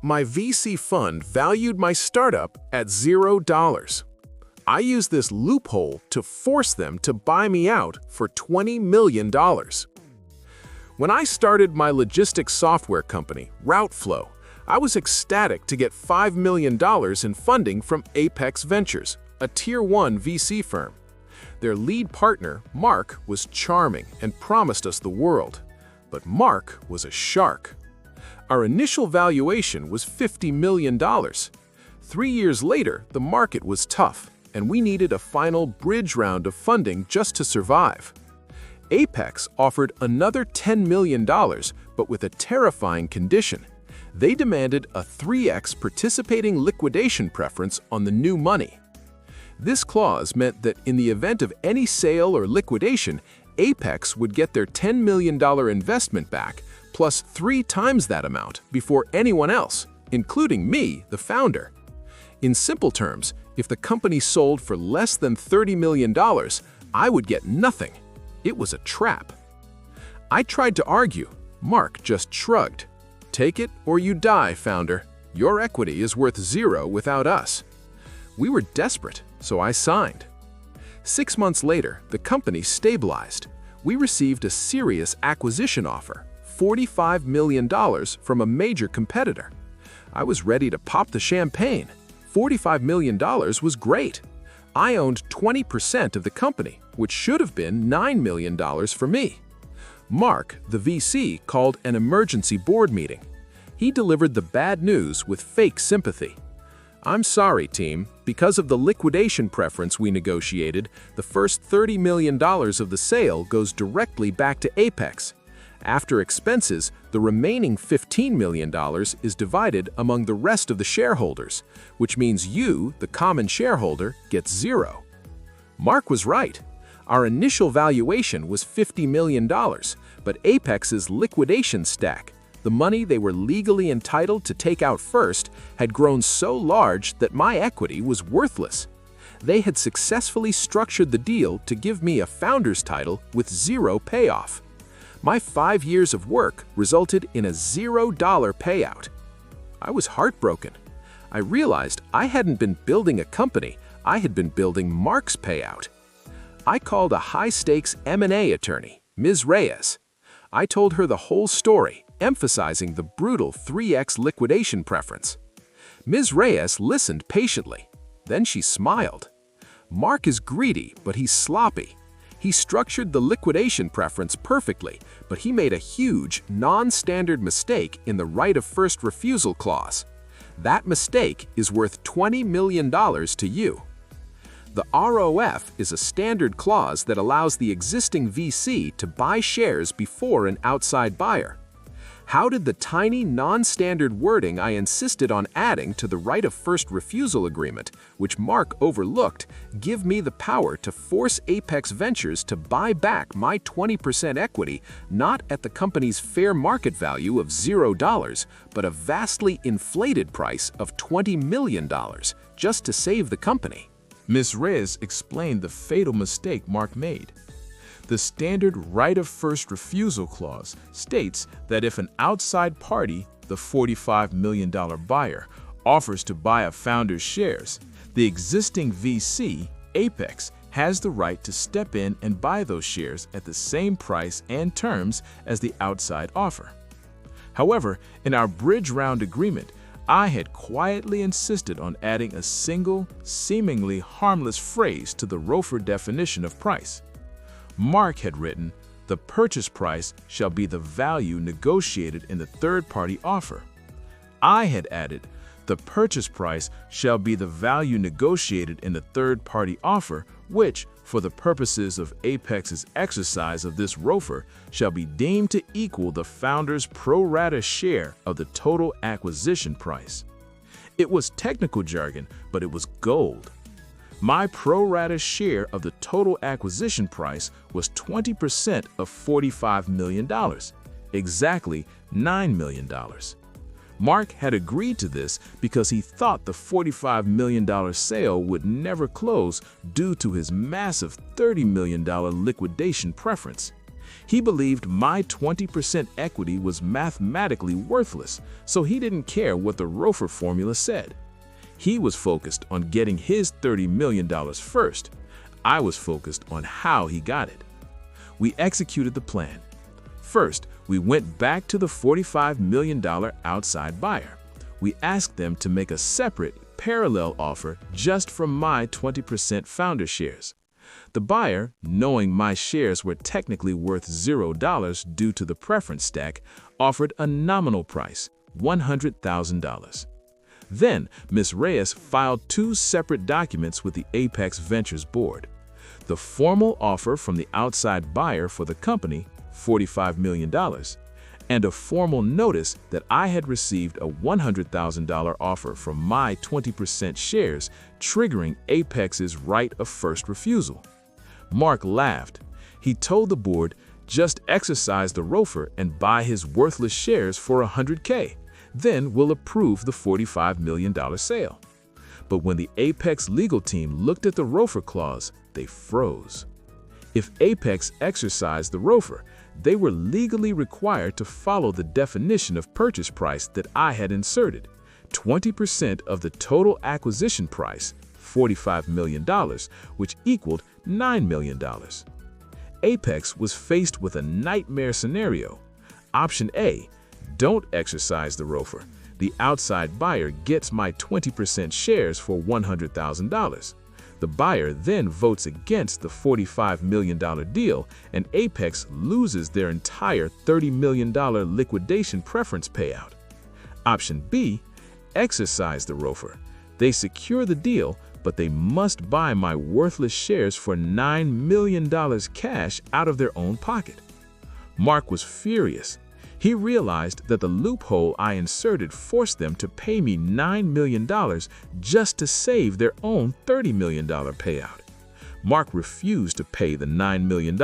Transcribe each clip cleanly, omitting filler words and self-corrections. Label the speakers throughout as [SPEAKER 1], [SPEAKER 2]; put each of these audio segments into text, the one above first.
[SPEAKER 1] My VC fund valued my startup at $0. I used this loophole to force them to buy me out for $20 million. When I started my logistics software company, Routeflow, I was ecstatic to get $5 million in funding from Apex Ventures, a Tier 1 VC firm. Their lead partner, Mark, was charming and promised us the world. But Mark was a shark. Our initial valuation was $50 million. 3 years later, the market was tough, and we needed a final bridge round of funding just to survive. Apex offered another $10 million, but with a terrifying condition. They demanded a 3x participating liquidation preference on the new money. This clause meant that in the event of any sale or liquidation, Apex would get their $10 million investment back, plus 3 times that amount before anyone else, including me, the founder. In simple terms, if the company sold for less than $30 million, I would get nothing. It was a trap. I tried to argue. Mark just shrugged. "Take it or you die, founder. Your equity is worth $0 without us." We were desperate, so I signed. 6 months later, the company stabilized. We received a serious acquisition offer, $45 million from a major competitor. I was ready to pop the champagne. $45 million was great. I owned 20% of the company, which should have been $9 million for me. Mark, the VC, called an emergency board meeting. He delivered the bad news with fake sympathy. "I'm sorry, team. Because of the liquidation preference we negotiated, the first $30 million of the sale goes directly back to Apex. After expenses, the remaining $15 million is divided among the rest of the shareholders, which means you, the common shareholder, gets $0. Mark was right. Our initial valuation was $50 million, but Apex's liquidation stack, the money they were legally entitled to take out first, had grown so large that my equity was worthless. They had successfully structured the deal to give me a founder's title with $0 payoff. My 5 years of work resulted in a $0 payout. I was heartbroken. I realized I hadn't been building a company, I had been building Mark's payout. I called a high-stakes M&A attorney, Ms. Reyes. I told her the whole story, emphasizing the brutal 3x liquidation preference. Ms. Reyes listened patiently. Then she smiled. "Mark is greedy, but he's sloppy. He structured the liquidation preference perfectly, but he made a huge, non-standard mistake in the right of first refusal clause. That mistake is worth $20 million to you." The ROF is a standard clause that allows the existing VC to buy shares before an outside buyer. How did the tiny non-standard wording I insisted on adding to the Right of First Refusal agreement, which Mark overlooked, give me the power to force Apex Ventures to buy back my 20% equity not at the company's fair market value of $0, but a vastly inflated price of $20 million, just to save the company?
[SPEAKER 2] Ms. Reyes explained the fatal mistake Mark made. The standard right of first refusal clause states that if an outside party, the $45 million buyer, offers to buy a founder's shares, the existing VC, Apex, has the right to step in and buy those shares at the same price and terms as the outside offer. However, in our bridge round agreement, I had quietly insisted on adding a single, seemingly harmless phrase to the ROFR definition of price. Mark had written, "The purchase price shall be the value negotiated in the third-party offer." I had added, "The purchase price shall be the value negotiated in the third-party offer, which, for the purposes of Apex's exercise of this ROFR, shall be deemed to equal the founder's pro rata share of the total acquisition price." It was technical jargon, but it was gold. My pro rata share of the total acquisition price was 20% of $45 million, exactly $9 million. Mark had agreed to this because he thought the $45 million sale would never close due to his massive $30 million liquidation preference. He believed my 20% equity was mathematically worthless, so he didn't care what the ROFR formula said. He was focused on getting his $30 million first. I was focused on how he got it. We executed the plan. First, we went back to the $45 million outside buyer. We asked them to make a separate, parallel offer just from my 20% founder shares. The buyer, knowing my shares were technically worth $0 due to the preference stack, offered a nominal price, $100,000. Then, Ms. Reyes filed 2 separate documents with the Apex Ventures board. The formal offer from the outside buyer for the company, $45 million, and a formal notice that I had received a $100,000 offer from my 20% shares, triggering Apex's right of first refusal. Mark laughed. He told the board, just exercise the ROFR and buy his worthless shares for $100K. Then we'll approve the $45 million sale. But when the Apex legal team looked at the ROFR clause, they froze. If Apex exercised the ROFR, they were legally required to follow the definition of purchase price that I had inserted, 20% of the total acquisition price, $45 million, which equaled $9 million. Apex was faced with a nightmare scenario. Option A, don't exercise the ROFR. The outside buyer gets my 20% shares for $100,000. The buyer then votes against the $45 million deal, and Apex loses their entire $30 million liquidation preference payout. Option B, exercise the ROFR. They secure the deal, but they must buy my worthless shares for $9 million cash out of their own pocket. Mark was furious. He realized that the loophole I inserted forced them to pay me $9 million just to save their own $30 million payout. Mark refused to pay the $9 million.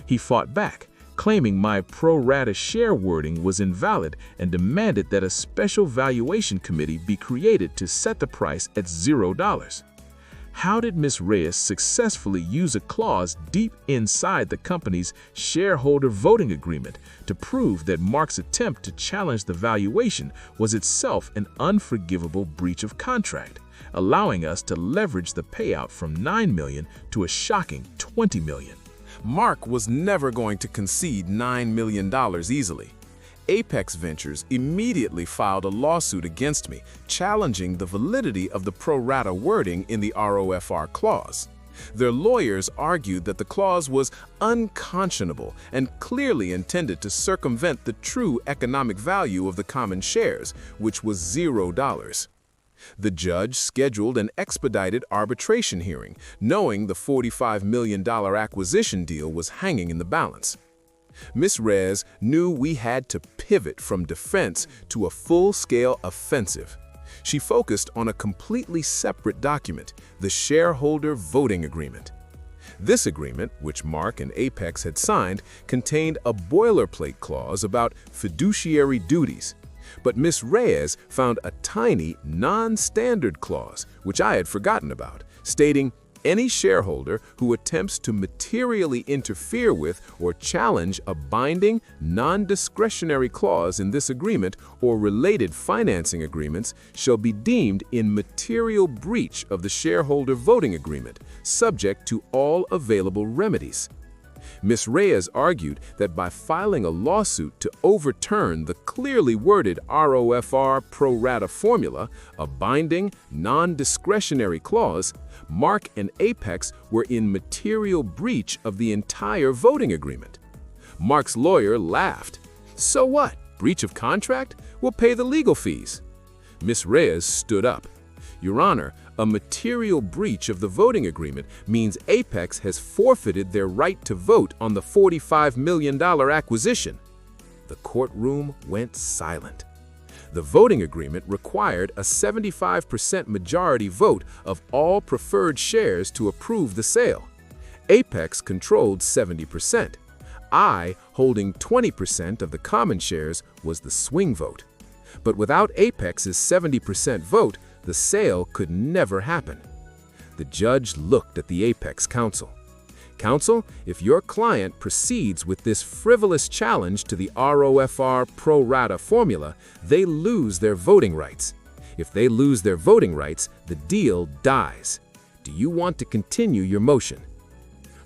[SPEAKER 2] He fought back, claiming my pro rata share wording was invalid and demanded that a special valuation committee be created to set the price at $0. How did Ms. Reyes successfully use a clause deep inside the company's Shareholder Voting Agreement to prove that Mark's attempt to challenge the valuation was itself an unforgivable breach of contract, allowing us to leverage the payout from $9 million to a shocking $20 million?
[SPEAKER 1] Mark was never going to concede $9 million easily. Apex Ventures immediately filed a lawsuit against me, challenging the validity of the pro rata wording in the ROFR clause. Their lawyers argued that the clause was unconscionable and clearly intended to circumvent the true economic value of the common shares, which was $0. The judge scheduled an expedited arbitration hearing, knowing the $45 million acquisition deal was hanging in the balance. Ms. Reyes knew we had to pivot from defense to a full-scale offensive. She focused on a completely separate document, the Shareholder Voting Agreement. This agreement, which Mark and Apex had signed, contained a boilerplate clause about fiduciary duties. But Ms. Reyes found a tiny, non-standard clause, which I had forgotten about, stating, any shareholder who attempts to materially interfere with or challenge a binding, non-discretionary clause in this agreement or related financing agreements shall be deemed in material breach of the Shareholder Voting Agreement, subject to all available remedies. Ms. Reyes argued that by filing a lawsuit to overturn the clearly worded ROFR pro rata formula, a binding, non-discretionary clause, Mark and Apex were in material breach of the entire voting agreement. Mark's lawyer laughed. So what? Breach of contract? We'll pay the legal fees. Ms. Reyes stood up. Your Honor, a material breach of the voting agreement means Apex has forfeited their right to vote on the $45 million acquisition. The courtroom went silent. The voting agreement required a 75% majority vote of all preferred shares to approve the sale. Apex controlled 70%. I, holding 20% of the common shares, was the swing vote. But without Apex's 70% vote, the sale could never happen. The judge looked at the Apex counsel. Counsel, if your client proceeds with this frivolous challenge to the ROFR pro rata formula, they lose their voting rights. If they lose their voting rights, the deal dies. Do you want to continue your motion?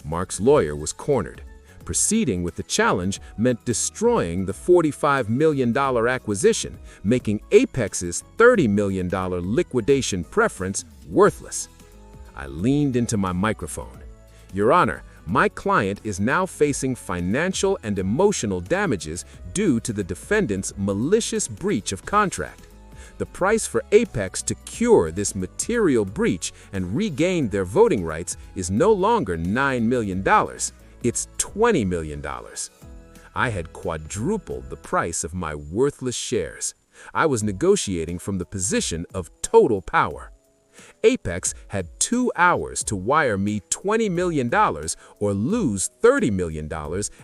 [SPEAKER 1] Mark's lawyer was cornered. Proceeding with the challenge meant destroying the $45 million acquisition, making Apex's $30 million liquidation preference worthless. I leaned into my microphone. Your Honor, my client is now facing financial and emotional damages due to the defendant's malicious breach of contract. The price for Apex to cure this material breach and regain their voting rights is no longer $9 million. It's $20 million. I had quadrupled the price of my worthless shares. I was negotiating from the position of total power. Apex had 2 hours to wire me $20 million or lose $30 million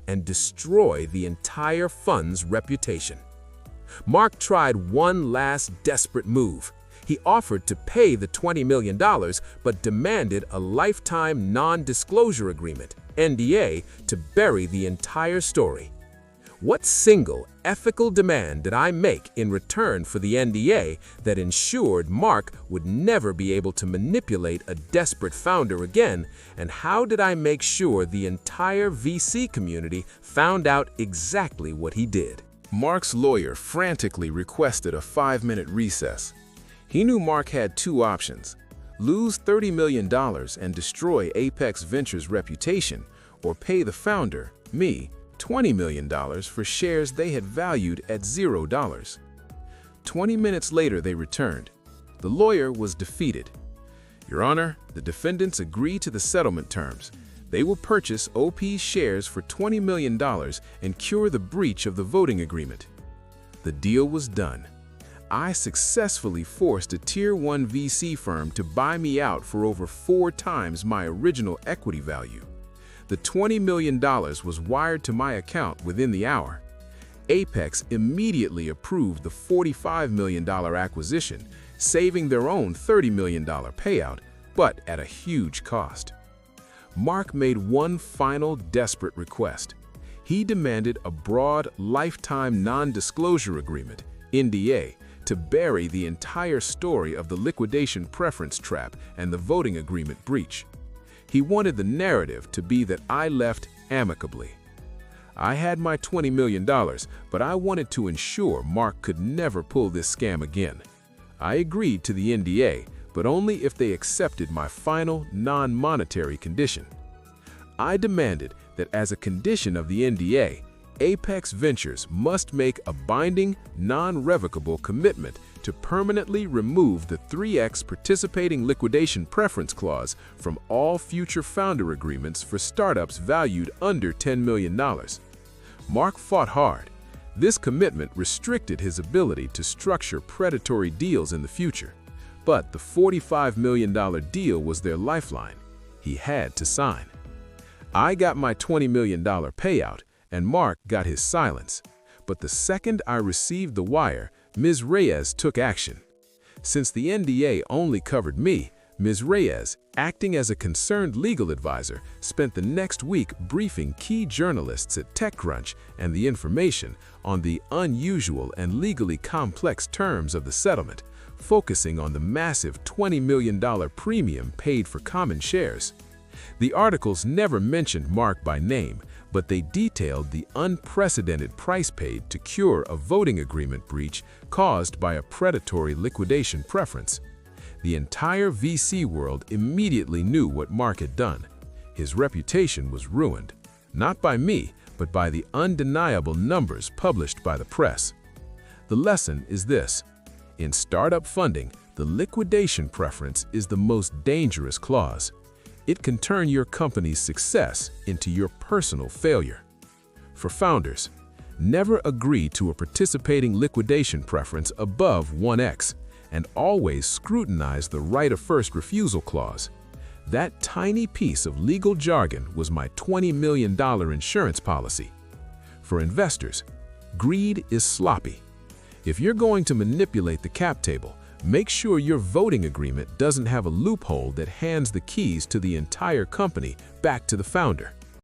[SPEAKER 1] and destroy the entire fund's reputation. Mark tried one last desperate move. He offered to pay the $20 million but demanded a lifetime non-disclosure agreement, NDA, to bury the entire story. What single ethical demand did I make in return for the NDA that ensured Mark would never be able to manipulate a desperate founder again, and how did I make sure the entire VC community found out exactly what he did?
[SPEAKER 2] Mark's lawyer frantically requested a 5-minute recess. He knew Mark had 2 options: lose $30 million and destroy Apex Ventures' reputation, or pay the founder, me, $20 million for shares they had valued at $0. 20 minutes later, they returned. The lawyer was defeated. Your Honor, the defendants agree to the settlement terms. They will purchase OP's shares for $20 million and cure the breach of the voting agreement. The deal was done. I successfully forced a Tier 1 VC firm to buy me out for over 4 times my original equity value. The $20 million was wired to my account within the hour. Apex immediately approved the $45 million acquisition, saving their own $30 million payout, but at a huge cost. Mark made one final desperate request. He demanded a broad, lifetime non-disclosure agreement, NDA, to bury the entire story of the liquidation preference trap and the voting agreement breach. He wanted the narrative to be that I left amicably. I had my $20 million, but I wanted to ensure Mark could never pull this scam again. I agreed to the NDA, but only if they accepted my final non-monetary condition. I demanded that as a condition of the NDA, Apex Ventures must make a binding, non-revocable commitment to permanently remove the 3x participating liquidation preference clause from all future founder agreements for startups valued under $10 million. Mark fought hard. This commitment restricted his ability to structure predatory deals in the future. But the $45 million deal was their lifeline. He had to sign. I got my $20 million payout, and Mark got his silence. But the second I received the wire, Ms. Reyes took action. Since the NDA only covered me, Ms. Reyes, acting as a concerned legal advisor, spent the next week briefing key journalists at TechCrunch and the information on the unusual and legally complex terms of the settlement, focusing on the massive $20 million premium paid for common shares. The articles never mentioned Mark by name, but they detailed the unprecedented price paid to cure a voting agreement breach caused by a predatory liquidation preference. The entire VC world immediately knew what Mark had done. His reputation was ruined, not by me, but by the undeniable numbers published by the press. The lesson is this: in startup funding, the liquidation preference is the most dangerous clause. It can turn your company's success into your personal failure. For founders, never agree to a participating liquidation preference above 1x, and always scrutinize the right of first refusal clause. That tiny piece of legal jargon was my $20 million insurance policy. For investors, greed is sloppy. If you're going to manipulate the cap table,
[SPEAKER 1] Make sure your voting agreement doesn't have a loophole that hands the keys to the entire company back to the founder.